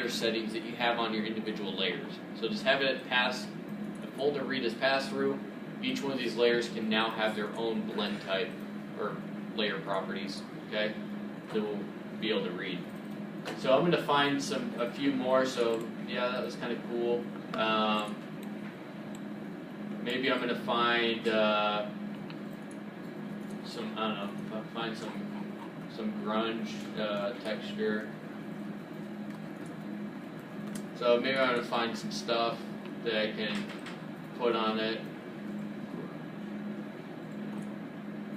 layer settings that you have on your individual layers. So just have it pass, the folder read as pass through. Each one of these layers can now have their own blend type or layer properties, okay, that we'll be able to read. So I'm going to find a few more, so yeah, that was kind of cool. Maybe I'm going to find some, I don't know, find some grunge texture. So maybe I'm going to find some stuff that I can put on it.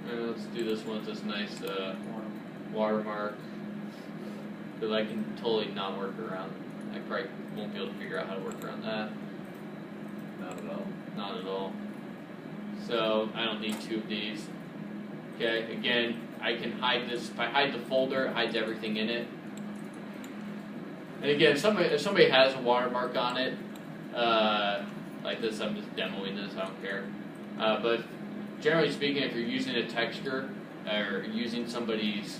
And let's do this one with this nice watermark, because I can totally not work around. I probably won't be able to figure out how to work around that. Not at all. Not at all. So I don't need 2 of these. Okay, again, I can hide this. If I hide the folder, it hides everything in it. And again, if somebody has a watermark on it, like this, I'm just demoing this, I don't care. But generally speaking, if you're using a texture or using somebody's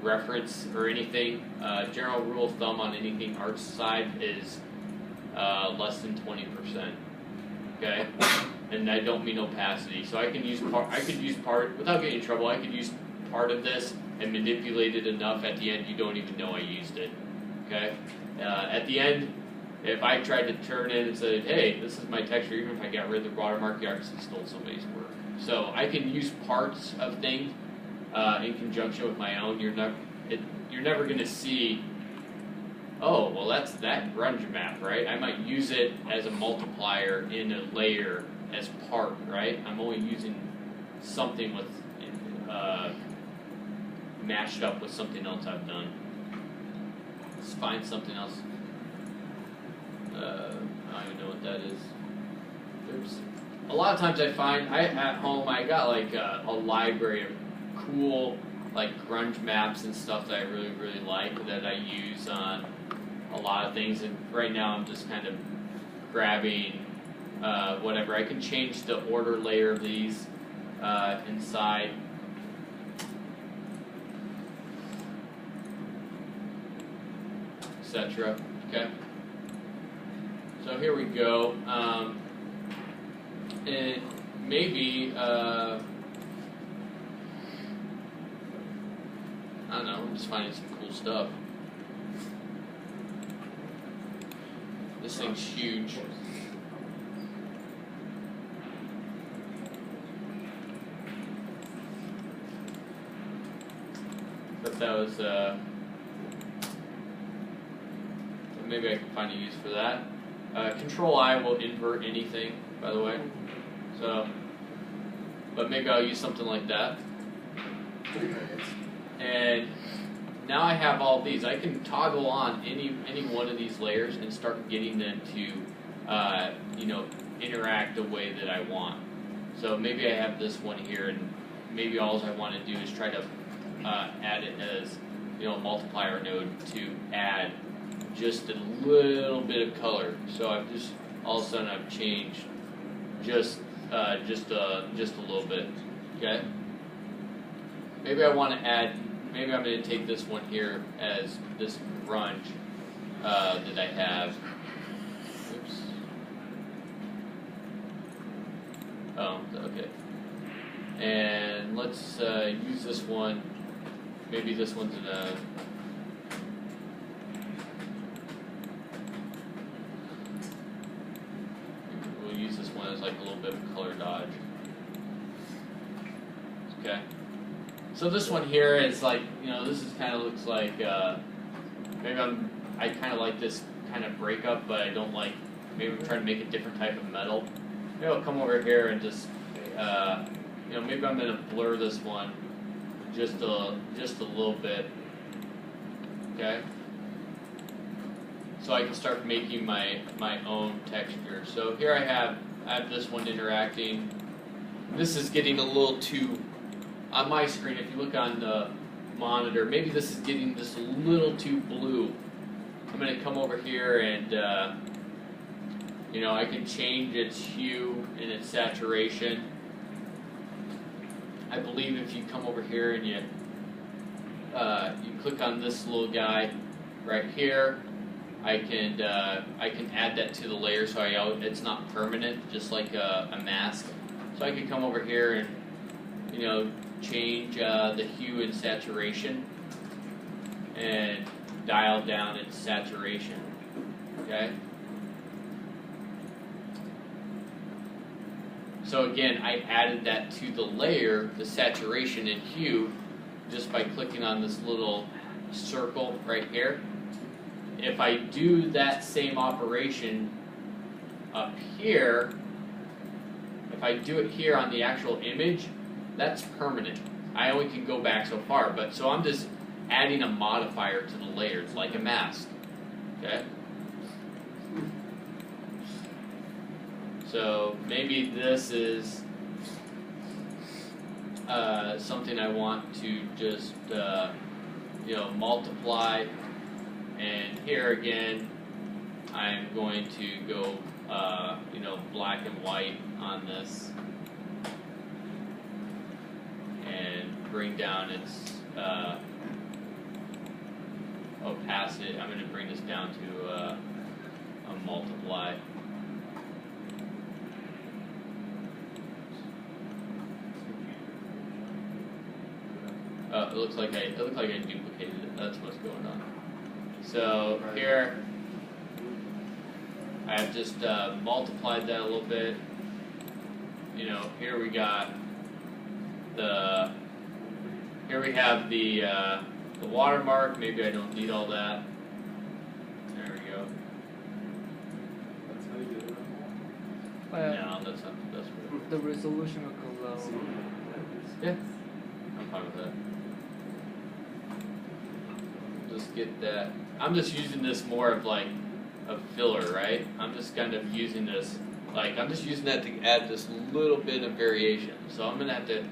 reference or anything, general rule of thumb on anything art side is less than 20%. Okay, and I don't mean opacity. So I can use part without getting in trouble. I could use part of this and manipulate it enough at the end you don't even know I used it. Okay, at the end, if I tried to turn in and said, "Hey, this is my texture," even if I got rid of the watermark, you obviously stole somebody's work. So I can use parts of things in conjunction with my own. You're never going to see, oh, well, that's that grunge map, right? I might use it as a multiplier in a layer as part, right? I'm only using something with mashed up with something else I've done. Let's find something else. I don't even know what that is. Oops. A lot of times I find, at home, I got like a library of cool like grunge maps and stuff that I really, really like that I use on a lot of things. And right now I'm just kind of grabbing whatever. I can change the order layer of these inside. Etc. Okay. So here we go. And maybe, I don't know, I'm just finding some cool stuff. This thing's huge. But that was, maybe I can find a use for that. Control I will invert anything, by the way. So, but maybe I'll use something like that. And now I have all these. I can toggle on any one of these layers and start getting them to, interact the way that I want. So maybe I have this one here, and maybe all I want to do is try to add it as, a multiplier node to add just a little bit of color. So I've just all of a sudden I've changed just a little bit. Okay. Maybe I want to add. Maybe I'm going to take this one here as this grunge that I have. Oops. Oh, okay. And let's use this one. Maybe this one's in a. We'll use this one as like a little bit of color dodge. Okay. So this one here is like, this is kind of looks like, maybe I kind of like this kind of breakup, but I don't like, maybe I'm trying to make a different type of metal. Maybe I'll come over here and just, maybe I'm going to blur this one just a little bit, okay? So I can start making my own texture. So here I have this one interacting. This is getting a little too, on my screen, if you look on the monitor, maybe this is getting just a little too blue. I'm going to come over here and, I can change its hue and its saturation. I believe if you come over here and you click on this little guy right here, I can add that to the layer so it's not permanent, just like a mask. So I can come over here and, you know, change the hue and saturation and dial down its saturation. Okay. So again, I added that to the layer, the saturation and hue, just by clicking on this little circle right here. If I do that same operation up here, if I do it here on the actual image, that's permanent. I only can go back so far, but so I'm just adding a modifier to the layers, like a mask. Okay? So maybe this is something I want to just you know, multiply. And here again, I'm going to go, you know, black and white on this, and bring down its opacity. I'm going to bring this down to a multiply. It looks like I duplicated it. That's what's going on. So here, I've just multiplied that a little bit. You know, here we got here we have the watermark. Maybe I don't need all that. There we go. That's how you do it. No, that's not the best way. The resolution will go low. Yeah, I'm fine with that. Just get that. I'm just using this more of like a filler, right? I'm just kind of using this, like I'm just using that to add this little bit of variation. So I'm gonna have to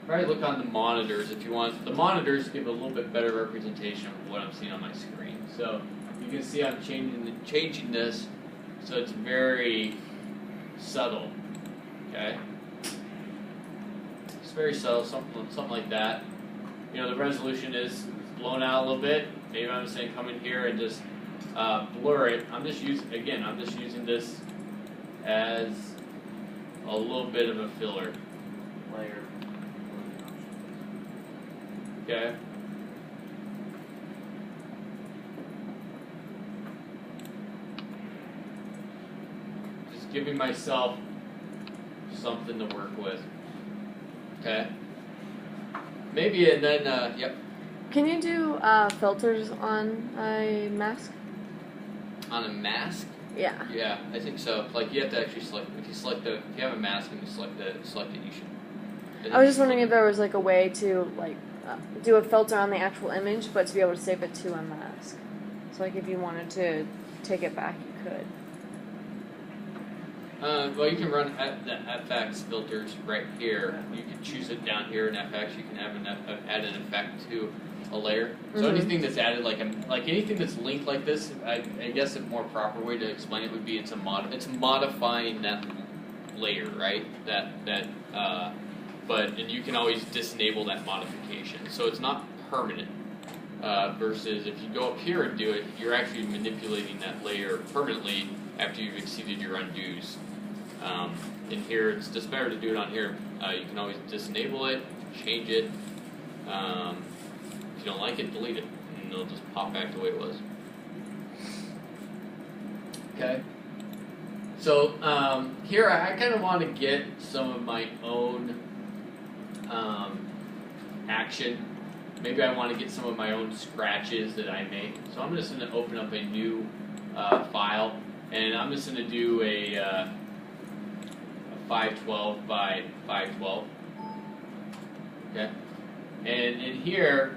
probably look on the monitors if you want. The monitors give a little bit better representation of what I'm seeing on my screen. So you can see I'm changing this, so it's very subtle. Okay, it's very subtle, something like that. You know, the resolution is blown out a little bit. Maybe I'm just saying come in here and just blur it. I'm just using this as a little bit of a filler. Layer. Okay. Just giving myself something to work with. Okay. Maybe, and then yep. Can you do filters on a mask? On a mask? Yeah. Yeah, I think so. Like you have to actually select. If you have a mask and you select it, you should. I was just wondering if there was like a way to like do a filter on the actual image, but to be able to save it to a mask. So like if you wanted to take it back, you could. Well, you can run the FX filters right here. You can choose it down here in FX. You can have add an effect to a layer. So anything that's added, like anything that's linked like this, I guess a more proper way to explain it would be it's modifying that layer, right? But you can always disable that modification. So it's not permanent. Versus if you go up here and do it, you're actually manipulating that layer permanently after you've exceeded your undos. In here, it's just better to do it on here. You can always disable it, change it. If you don't like it, delete it, and it'll just pop back the way it was. Okay. So here, I kind of want to get some of my own action. Maybe I want to get some of my own scratches that I make. So I'm just going to open up a new file, and I'm just going to do a 512 by 512. Okay, and in here